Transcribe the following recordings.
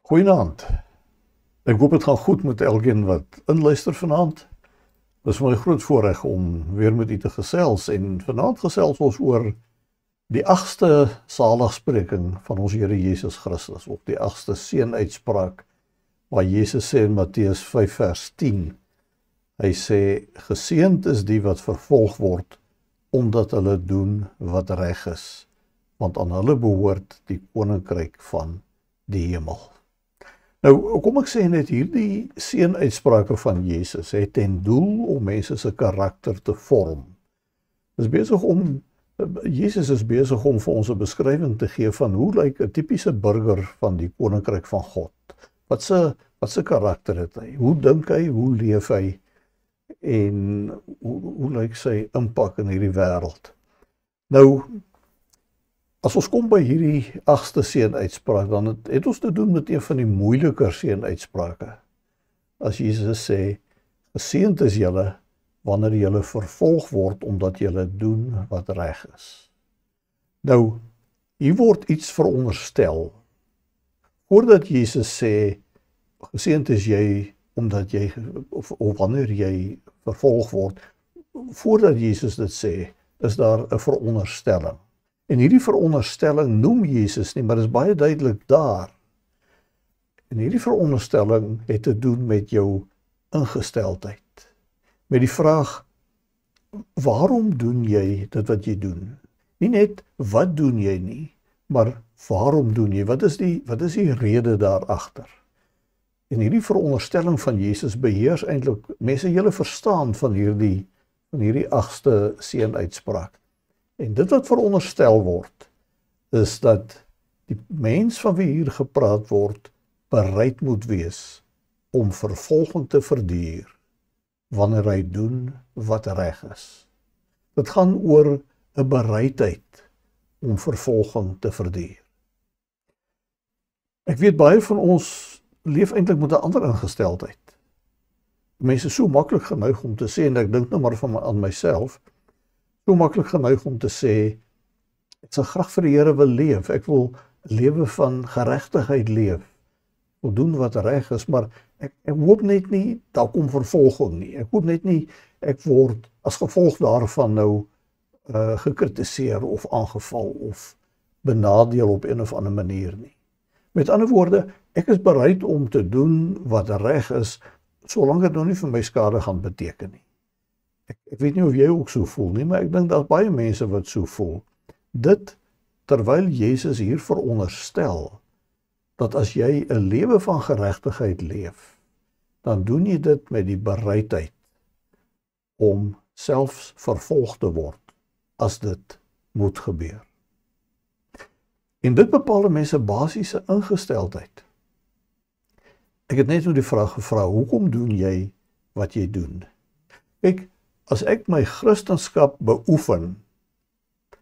Goeienaand. Ek hoop het gaan goed met elkeen wat inluister vanaand. Dit is my groot voorreg om weer met u te gesels en vanaand gesels ons oor die 8ste saligspreking van ons Here Jesus Christus, of die 8ste seënuitspraak waar Jesus sê in Matteus 5 vers 10. Hy sê, geseënd is die wat vervolg word omdat hulle doen wat reg is, want aan hulle behoort die koninkryk van die hemel. Nou, kom ek sê net, hierdie seënuitsprake van Jesus het ten doel om mense se karakter te vorm. Jesus is besig om vir ons 'n beskrywing te gee van hoe lyk 'n tipiese burger van die koninkryk van God. Wat se karakter het hy? Hoe dink hy? Hoe leef hy? En hoe lyk sy impak in hierdie wêreld? Nou, as ons kom by hierdie 8ste seënuitspraak, dan het ons te doen met een van die moeiliker seënuitsprake. As Jesus sê, geseënd is julle wanneer julle vervolg word omdat julle doen wat reg is. Nou, hier word iets veronderstel. Voordat Jesus sê, geseënd is jy omdat jy, of wanneer jy vervolg word, voordat Jesus dit sê, is daar 'n veronderstelling. En hierdie veronderstelling noem Jesus nie, maar dit is baie duidelik daar. En hierdie veronderstelling het te doen met jou ingesteldheid. Met die vraag, waarom doen jy dit wat jy doen? Nie net, wat doen jy nie, maar waarom doen jy? Wat is die rede daarachter? En hierdie veronderstelling van Jesus beheers eintlik mense hele verstaan van hierdie 8ste seënuitspraak. En dit wat veronderstel word, is dat die mens van wie hier gepraat word, bereid moet wees om vervolging te verduur, wanneer hy doen wat reg is. Dit gaan oor 'n bereidheid om vervolging te verduur. Ek weet baie van ons leef eintlik met 'n ander ingesteldheid. Mense is so maklik geneig om te sê, en ek dink nou maar aan myself, so maklik geneig om te sê, ek sal graag vir die Here wil leef, ek wil 'n lewe van geregtigheid leef, wil doen wat reg is, maar ek hoop net nie, daar kom vervolging nie, ek hoop net nie, ek word as gevolg daarvan nou gekritiseer of aangeval of benadeel op een of ander manier nie. Met ander woorde, ek is bereid om te doen wat reg is, solank dit nou nie vir my skade gaan beteken nie. Ek weet nie of jy ook so voel nie, maar ek dink daar's baie mense wat so voel. Dit, terwyl Jesus hier veronderstel, dat as jy 'n lewe van geregtigheid leef, dan doen jy dit met die bereidheid om selfs vervolg te word, as dit moet gebeur. En dit bepaal 'n mens se basiese ingesteldheid. Ek het net nou die vraag gevra, hoekom doen jy wat jy doen? Kyk, as ek my Christendom beoefen,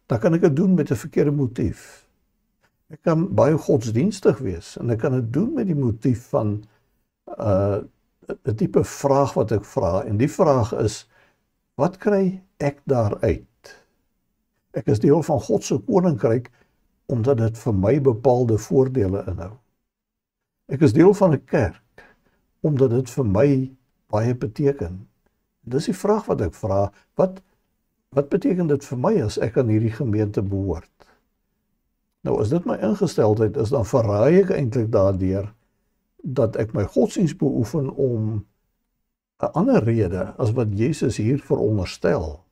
dan kan ek dit doen met 'n verkeerde motief. Ek kan baie godsdienstig wees, en ek kan dit doen met die motief van 'n tipe vraag wat ek vra, en die vraag is, wat kry ek daaruit? Ek is deel van God se koninkryk, omdat dit vir my bepaalde voordele inhou. Ek is deel van 'n kerk, omdat dit vir my baie beteken. Dis die vraag wat ek vra, wat beteken dit vir my as ek aan hierdie gemeente behoort? Nou, as dit my ingesteldheid is, dan verraai ek eintlik daardeur dat ek my godsdienst beoefen om 'n ander rede as wat Jesus hier veronderstel.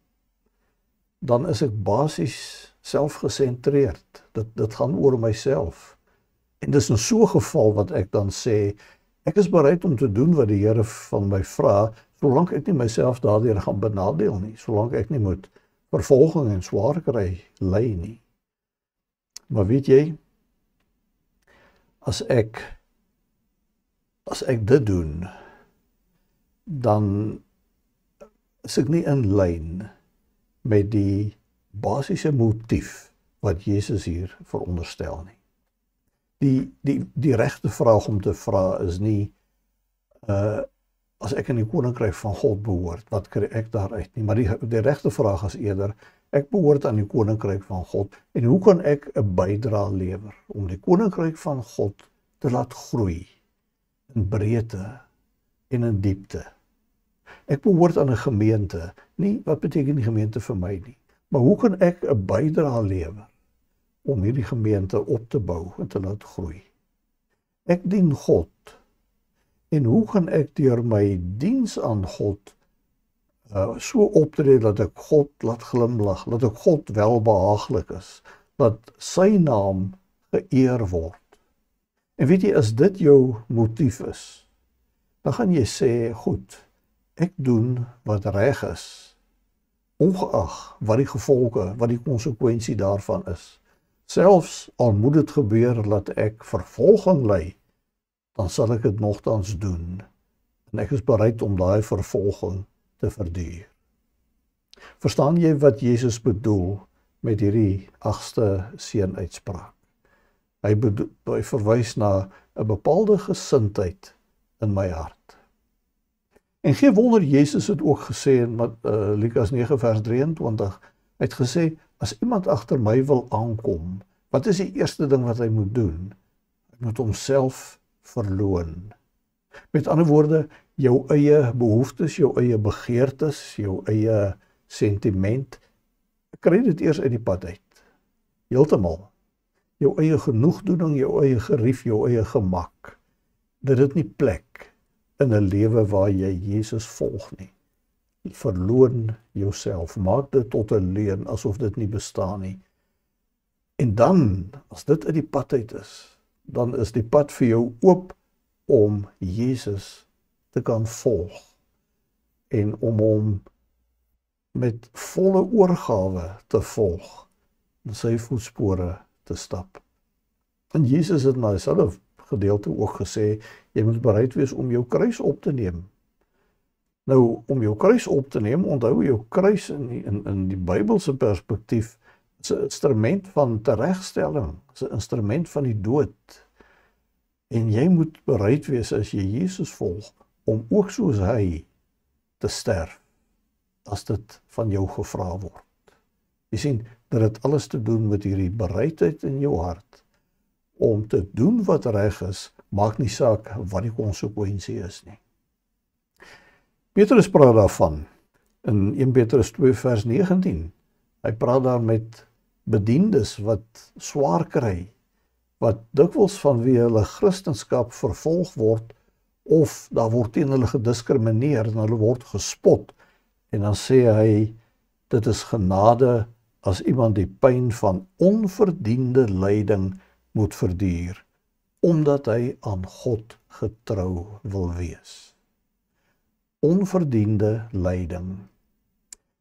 Dan is ek basies selfgesentreerd. Dit gaan oor myself. En dis in so 'n geval wat ek dan sê, ek is bereid om te doen wat die Here van my vra, solank ek nie myself daardeur gaan benadeel nie, solank ek nie moet vervolging en swaar kry ly nie. Maar weet jy, as ek dit doen, dan is ek nie in lyn met die basiese motief wat Jesus hier veronderstel nie. Die regte vraag om te vra is nie, as ek in die koninkryk van God behoort, wat kry ek daaruit nie? Maar die regte vraag is eerder, ek behoort aan die koninkryk van God, en hoe kan ek 'n bydrae lewer om die koninkryk van God te laat groei in breedte en in diepte. Ek behoort aan 'n gemeente. Nie, wat beteken die gemeente vir my nie? Maar hoe kan ek 'n bydrae lewer om hierdie gemeente op te bou en te laat groei? Ek dien God. En hoe kan ek deur my diens aan God so optree dat ek God laat glimlag, dat ek God welbehaaglik is, dat sy naam geëer word? En weet jy, as dit jou motief is, dan gaan jy sê, goed, ek doen wat reg is, ongeag wat die gevolge, wat die konsekwensie daarvan is. Selfs al moet dit gebeur dat ek vervolging ly, dan sal ek dit nogtans doen. En ek is bereid om daai vervolging te verduur. Verstaan jy wat Jesus bedoel met hierdie 8ste seënuitspraak? Hy verwys na 'n bepaalde gesindheid in my hart. En geen wonder, Jesus het ook gesê in Lukas 9 vers 23, hy het gesê, as iemand agter my wil aankom, wat is die eerste ding wat hy moet doen? Hy moet homself verloon. Met ander woorde, jou eie behoeftes, jou eie begeertes, jou eie sentiment, kry dit eers uit die pad uit. Heeltemal. Jou eie genoegdoening, jou eie gerief, jou eie gemak. Dit het nie plek in 'n lewe waar jy Jesus volg nie. Verloon jouself, maak dit tot 'n leuen asof dit nie bestaan nie. En dan, as dit uit die pad uit is, dan is die pad vir jou oop om Jesus te kan volg en om hom met volle oorgawe te volg en sy voetspore te stap. En Jesus het na dieselfde gedeelte ook gesê, jy moet bereid wees om jou kruis op te neem. Nou, om jou kruis op te neem, onthou jou kruis in die Bybelse perspektief, is 'n instrument van teregstelling, is 'n instrument van die dood. En jy moet bereid wees as jy Jesus volg, om ook soos hy te sterf, as dit van jou gevra word. Jy sien, dit het alles te doen met hierdie bereidheid in jou hart, om te doen wat reg is, maak nie saak wat die konsekwensie is nie. Petrus praat daarvan, in 1 Petrus 2 vers 19, hy praat daar met bediendes wat swaar kry, wat dikwels vanweë hulle Christendom vervolg word, of daar word teen hulle gediskrimineer, en hulle word gespot, en dan sê hy, dit is genade as iemand die pyn van onverdiende lyding moet verduur, omdat hy aan God getrou wil wees. Onverdiende lyding.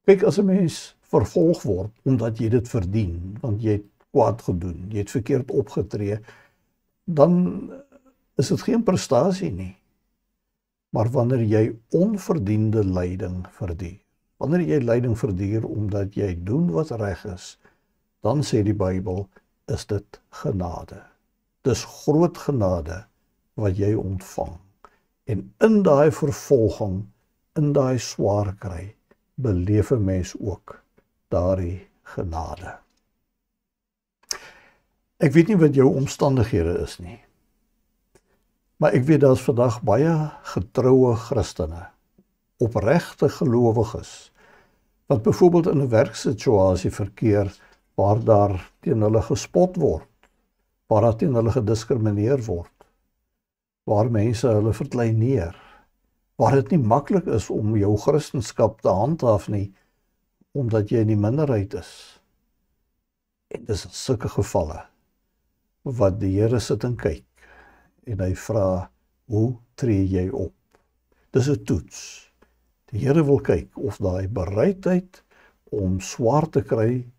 Kyk, as 'n mens vervolg word, omdat jy dit verdien, want jy het kwaad gedoen, jy het verkeerd opgetree, dan is dit geen prestasie nie. Maar wanneer jy onverdiende lyding verduur, wanneer jy lyding verduur omdat jy doen wat reg is, dan sê die Bybel, is dit genade. Dis groot genade wat jy ontvang. En in daai vervolging, in daai swaar kry, beleef 'n mens ook daardie genade. Ek weet nie wat jou omstandighede is nie, maar ek weet daar's vandag baie getroue Christene, opregte gelowiges, wat byvoorbeeld in 'n werksituasie verkeer waar daar teen hulle gespot word, waar daar teen hulle gediskrimineer word, waar mense hulle verkleineer, waar dit nie maklik is om jou Christendom te handhaaf nie, omdat jy in die minderheid is. En dis in sulke gevalle wat die Here sit en kyk, en hy vra, hoe tree jy op? Dis 'n toets. Die Here wil kyk of daai bereidheid om swaar te kry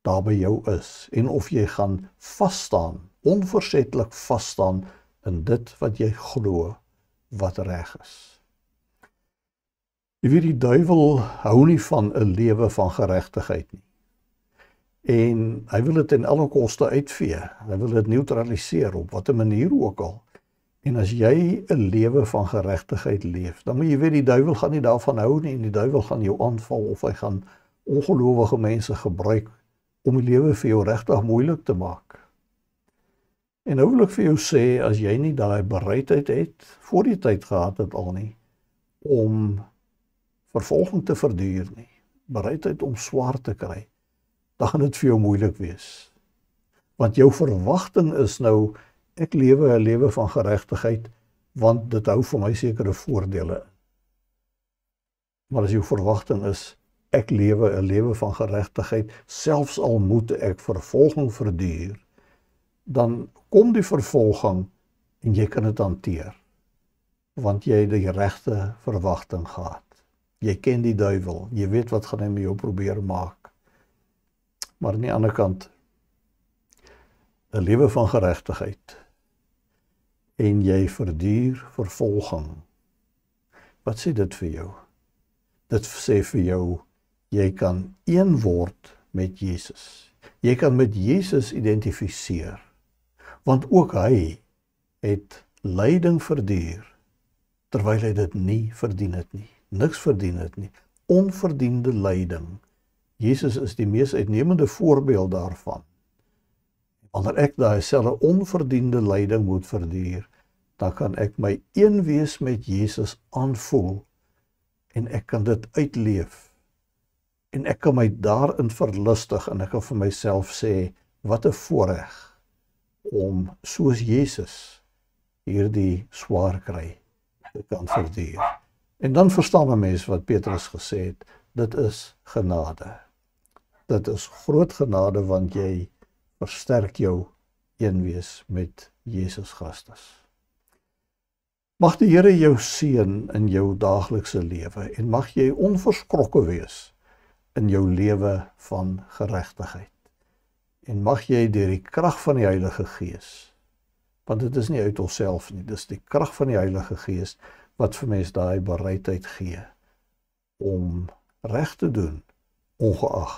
daar by jou is, en of jy gaan vasstaan, onversettelik vasstaan in dit wat jy glo wat reg is. Jy weet, die duiwel hou nie van 'n lewe van geregtigheid nie. En hy wil dit in alle koste uitvee. Hy wil dit neutraliseer op watter manier ook al. En as jy 'n lewe van geregtigheid leef, dan moet jy weet, die duiwel gaan nie daarvan hou nie, en die duiwel gaan jou aanval, of hy gaan ongelowige mense gebruik om die lewe vir jou regtig moeilik te maak. En nou wil ek vir jou sê, as jy nie daai bereidheid het, voor die tyd gehad het al nie, om vervolging te verduur nie, bereidheid om swaar te kry, dan gaan dit vir jou moeilik wees. Want jou verwagting is nou, ek lewe 'n lewe van geregtigheid, want dit hou vir my sekere voordele. Maar as jou verwagting is, ek lewe 'n lewe van geregtigheid, selfs al moet ek vervolging verduur, dan kom die vervolging en jy kan dit hanteer, want jy het die regte verwagting gehad. Jy ken die duiwel, jy weet wat gaan hy met jou probeer maak. Maar aan die ander kant, 'n lewe van geregtigheid, en jy verduur vervolging. Wat sê dit vir jou? Dit sê vir jou, jy kan een word met Jesus. Jy kan met Jesus identifiseer, want ook hy het lyding verduur, terwyl hy dit nie verdien het nie. Niks verdien het nie. Onverdiende lyding. Jesus is die mees uitnemende voorbeeld daarvan. Wanneer ek daai selfe onverdiende lyding moet verduur, dan kan ek my een wees met Jesus aanvoel, en ek kan dit uitleef, en ek kan my daarin verlustig, en ek kan vir myself sê, wat 'n voorreg, om soos Jesus hierdie swaar kry te kan verduur. En dan verstaan 'n mens wat Petrus gesê het, dit is genade. Dit is groot genade, want jy versterk jou een wees met Jesus Christus. Mag die Here jou seën in jou daaglikse lewe, en mag jy onverskrokke wees in jou lewe van geregtigheid. En mag jy deur die krag van die Heilige Gees, want dit is nie uit onsself nie, dis die krag van die Heilige Gees wat vir mens daai bereidheid gee om reg te doen, ongeag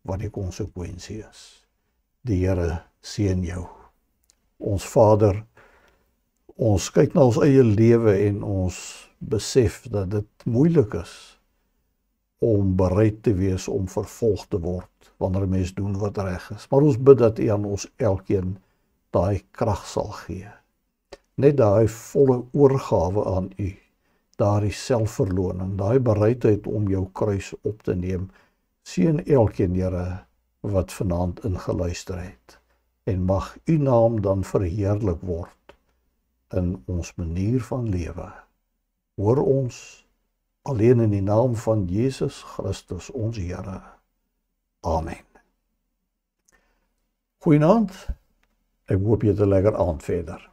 wat die konsekwensie is. Die Here seën jou. Ons Vader, ons kyk na ons eie lewe en ons besef dat dit moeilik is om bereid te wees om vervolg te word wanneer 'n mens doen wat reg is. Maar ons bid dat U aan ons elkeen daai krag sal gee. Net daai volle oorgawe aan U, daai selfverloning, daai bereidheid om jou kruis op te neem. Seën elkeen, Here, wat vanaand ingeluister het. En mag U naam dan verheerlik word in ons manier van lewe. Hoor ons alleen in die naam van Jesus Christus, ons Here. Amen. Goeienaand. Ek hoop jy het 'n lekker aand verder.